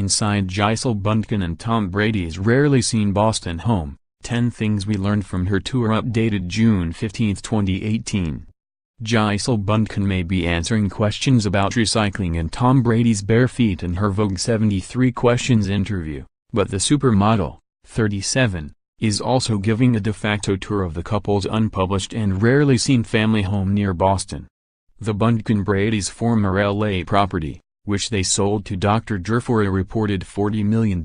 Inside Gisele Bündchen and Tom Brady's rarely seen Boston home, 10 things we learned from her tour updated June 15, 2018. Gisele Bündchen may be answering questions about recycling and Tom Brady's bare feet in her Vogue 73 Questions interview, but the supermodel, 37, is also giving a de facto tour of the couple's unpublished and rarely seen family home near Boston. The Bündchen-Brady's former L.A. property, which they sold to Dr. Dre for a reported $40 million,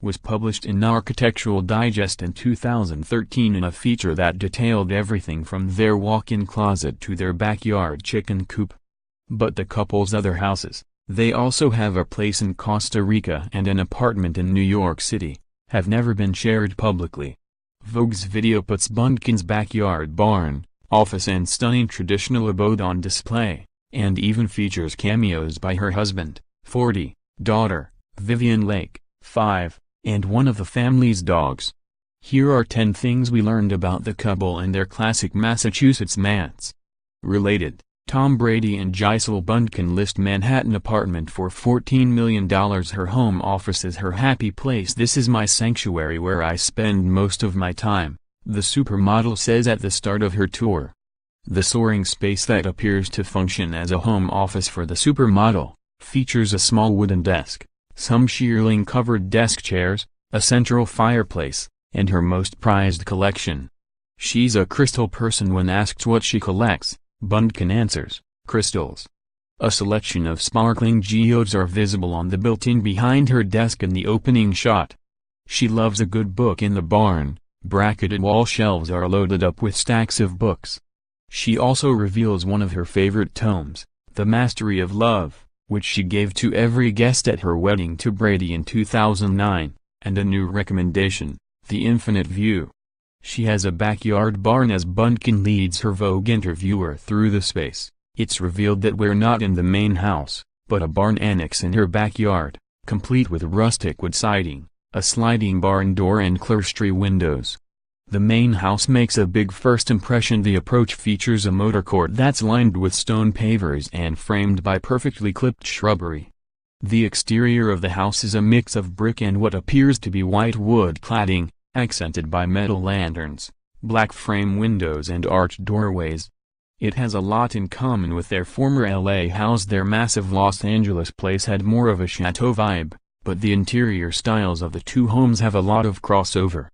was published in Architectural Digest in 2013 in a feature that detailed everything from their walk-in closet to their backyard chicken coop. But the couple's other houses, they also have a place in Costa Rica and an apartment in New York City, have never been shared publicly. Vogue's video puts Bündchen's backyard barn, office and stunning traditional abode on display, and even features cameos by her husband, 40, daughter, Vivian Lake, 5, and one of the family's dogs. Here are 10 things we learned about the couple and their classic Massachusetts manse. Related, Tom Brady and Gisele Bündchen list Manhattan apartment for $14 million. Her home office is her happy place. This is my sanctuary where I spend most of my time, the supermodel says at the start of her tour. The soaring space that appears to function as a home office for the supermodel, features a small wooden desk, some shearling-covered desk chairs, a central fireplace, and her most prized collection. She's a crystal person. When asked what she collects, Bündchen answers, crystals. A selection of sparkling geodes are visible on the built-in behind her desk in the opening shot. She loves a good book in the barn. Bracketed wall shelves are loaded up with stacks of books. She also reveals one of her favorite tomes, The Mastery of Love, which she gave to every guest at her wedding to Brady in 2009, and a new recommendation, The Infinite View. She has a backyard barn. As Bündchen leads her Vogue interviewer through the space, it's revealed that we're not in the main house, but a barn annex in her backyard, complete with rustic wood siding, a sliding barn door and clerestory windows. The main house makes a big first impression. The approach features a motor court that's lined with stone pavers and framed by perfectly clipped shrubbery. The exterior of the house is a mix of brick and what appears to be white wood cladding, accented by metal lanterns, black frame windows and arched doorways. It has a lot in common with their former LA house. Their massive Los Angeles place had more of a chateau vibe, but the interior styles of the two homes have a lot of crossover.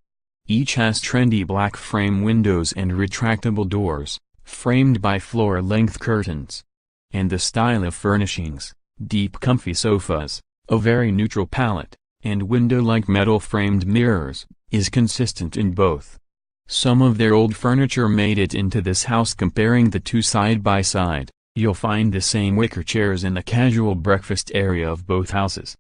Each has trendy black frame windows and retractable doors, framed by floor-length curtains. And the style of furnishings, deep comfy sofas, a very neutral palette, and window-like metal-framed mirrors, is consistent in both. Some of their old furniture made it into this house. Comparing the two side by side, you'll find the same wicker chairs in the casual breakfast area of both houses.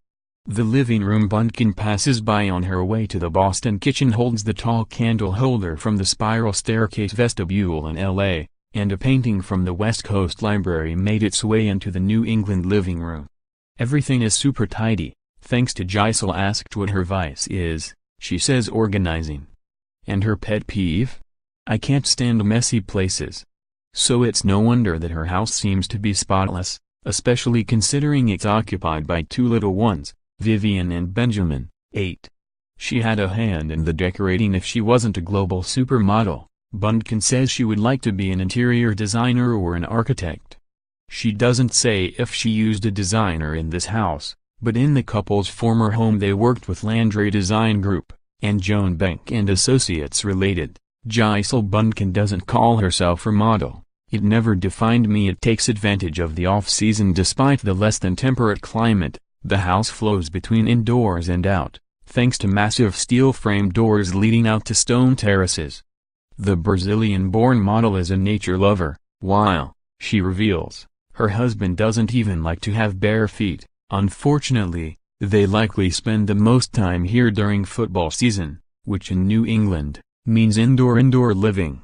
The living room Bündchen passes by on her way to the Boston kitchen holds the tall candle holder from the spiral staircase vestibule in L.A., and a painting from the West Coast Library made its way into the New England living room. Everything is super tidy, thanks to Gisele. Asked what her vice is, she says organizing. And her pet peeve? I can't stand messy places. So it's no wonder that her house seems to be spotless, especially considering it's occupied by two little ones, Vivian and Benjamin, 8. She had a hand in the decorating. If she wasn't a global supermodel, Bündchen says she would like to be an interior designer or an architect. She doesn't say if she used a designer in this house, but in the couple's former home they worked with Landry Design Group, and Joan Bank and Associates. Related, Gisele Bündchen doesn't call herself a model. It never defined me. It takes advantage of the off-season. Despite the less than temperate climate, the house flows between indoors and out, thanks to massive steel-framed doors leading out to stone terraces. The Brazilian-born model is a nature lover, while, she reveals, her husband doesn't even like to have bare feet. Unfortunately, they likely spend the most time here during football season, which in New England, means indoor living.